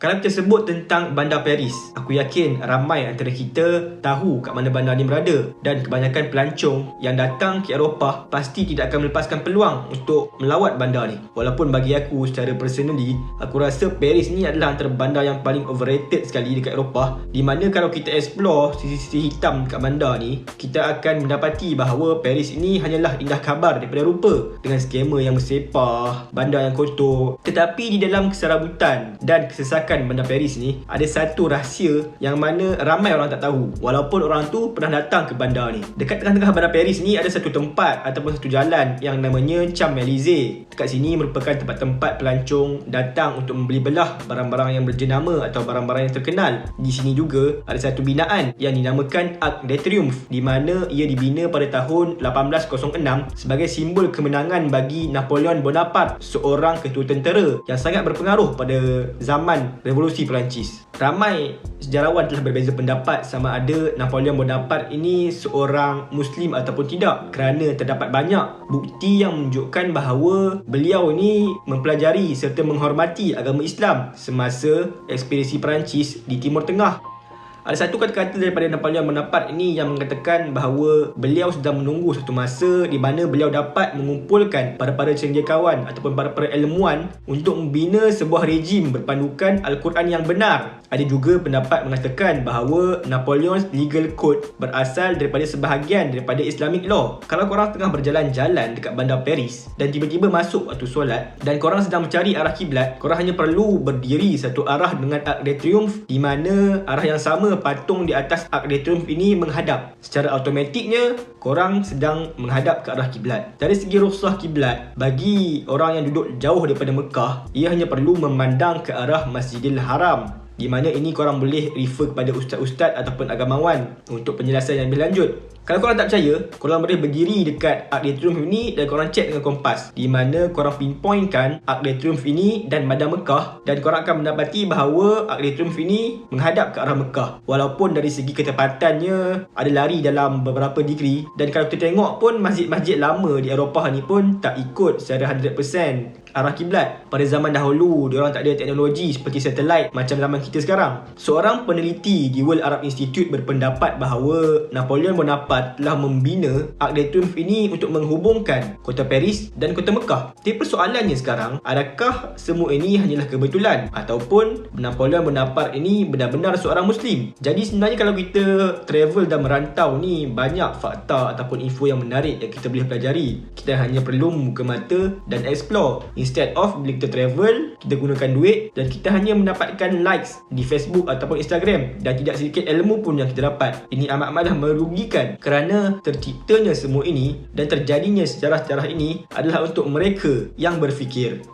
Kalau kita sebut tentang bandar Paris, aku yakin ramai antara kita tahu kat mana bandar ni berada. Dan kebanyakan pelancong yang datang ke Eropah pasti tidak akan melepaskan peluang untuk melawat bandar ni. Walaupun bagi aku secara personally, aku rasa Paris ni adalah antara bandar yang paling overrated sekali dekat Eropah. Di mana kalau kita explore sisi-sisi hitam kat bandar ni, kita akan mendapati bahawa Paris ini hanyalah indah kabar daripada rupa, dengan skema yang bersepah, bandar yang kotor. Tetapi di dalam keserabutan dan kesesakan bandar Paris ni, ada satu rahsia yang mana ramai orang tak tahu, walaupun orang tu pernah datang ke bandar ni. Dekat tengah-tengah bandar Paris ni ada satu tempat ataupun satu jalan yang namanya Champs-Élysées. Dekat sini merupakan tempat-tempat pelancong datang untuk membeli belah barang-barang yang berjenama atau barang-barang yang terkenal. Di sini juga ada satu binaan yang dinamakan Arc de Triomphe, di mana ia dibina pada tahun 1806 sebagai simbol kemenangan bagi Napoleon Bonaparte, seorang ketua tentera yang sangat berpengaruh pada zaman Revolusi Perancis. Ramai sejarawan telah berbeza pendapat sama ada Napoleon Bonaparte ini seorang Muslim ataupun tidak, kerana terdapat banyak bukti yang menunjukkan bahawa beliau ini mempelajari serta menghormati agama Islam semasa ekspedisi Perancis di Timur Tengah. Ada satu kata-kata daripada Napoleon Bonaparte ini yang mengatakan bahawa beliau sedang menunggu satu masa di mana beliau dapat mengumpulkan para cendekiawan ataupun para ilmuwan untuk membina sebuah rejim berpandukan Al-Quran yang benar. Ada juga pendapat mengatakan bahawa Napoleon's legal code berasal daripada sebahagian daripada Islamic law. Kalau korang tengah berjalan-jalan dekat bandar Paris dan tiba-tiba masuk waktu solat dan korang sedang mencari arah kiblat, korang hanya perlu berdiri satu arah dengan Arc de Triomphe, di mana arah yang sama patung di atas Arc de Triomphe ini menghadap. Secara automatiknya korang sedang menghadap ke arah kiblat. Dari segi rukhsah kiblat, bagi orang yang duduk jauh daripada Mekah, ia hanya perlu memandang ke arah Masjidil Haram, di mana ini korang boleh refer kepada ustaz-ustaz ataupun agamawan untuk penjelasan yang lebih lanjut. Kalau korang tak percaya, korang boleh berdiri dekat Arc de Triomphe ini dan korang cek dengan kompas, di mana korang pinpointkan Arc de Triomphe ini dan Madam Mekah, dan korang akan mendapati bahawa Arc de Triomphe ini menghadap ke arah Mekah. Walaupun dari segi ketepatannya ada lari dalam beberapa degree, dan kalau kita tengok pun masjid-masjid lama di Eropah ni pun tak ikut secara 100% arah kiblat. Pada zaman dahulu, diorang tak ada teknologi seperti satelit macam zaman kita sekarang. Seorang peneliti di World Arab Institute berpendapat bahawa Napoleon Bonaparte telah membina Arc de Triomphe ini untuk menghubungkan kota Paris dan kota Mekah. Tapi persoalannya sekarang, adakah semua ini hanyalah kebetulan ataupun Napoleon Bonaparte ini benar-benar seorang Muslim? Jadi sebenarnya kalau kita travel dan merantau ni, banyak fakta ataupun info yang menarik yang kita boleh pelajari. Kita hanya perlu membuka mata dan explore. Instead of bila kita travel, kita gunakan duit dan kita hanya mendapatkan likes di Facebook ataupun Instagram, dan tidak sedikit ilmu pun yang kita dapat. Ini amat-amatlah merugikan, kerana terciptanya semua ini dan terjadinya sejarah-sejarah ini adalah untuk mereka yang berfikir.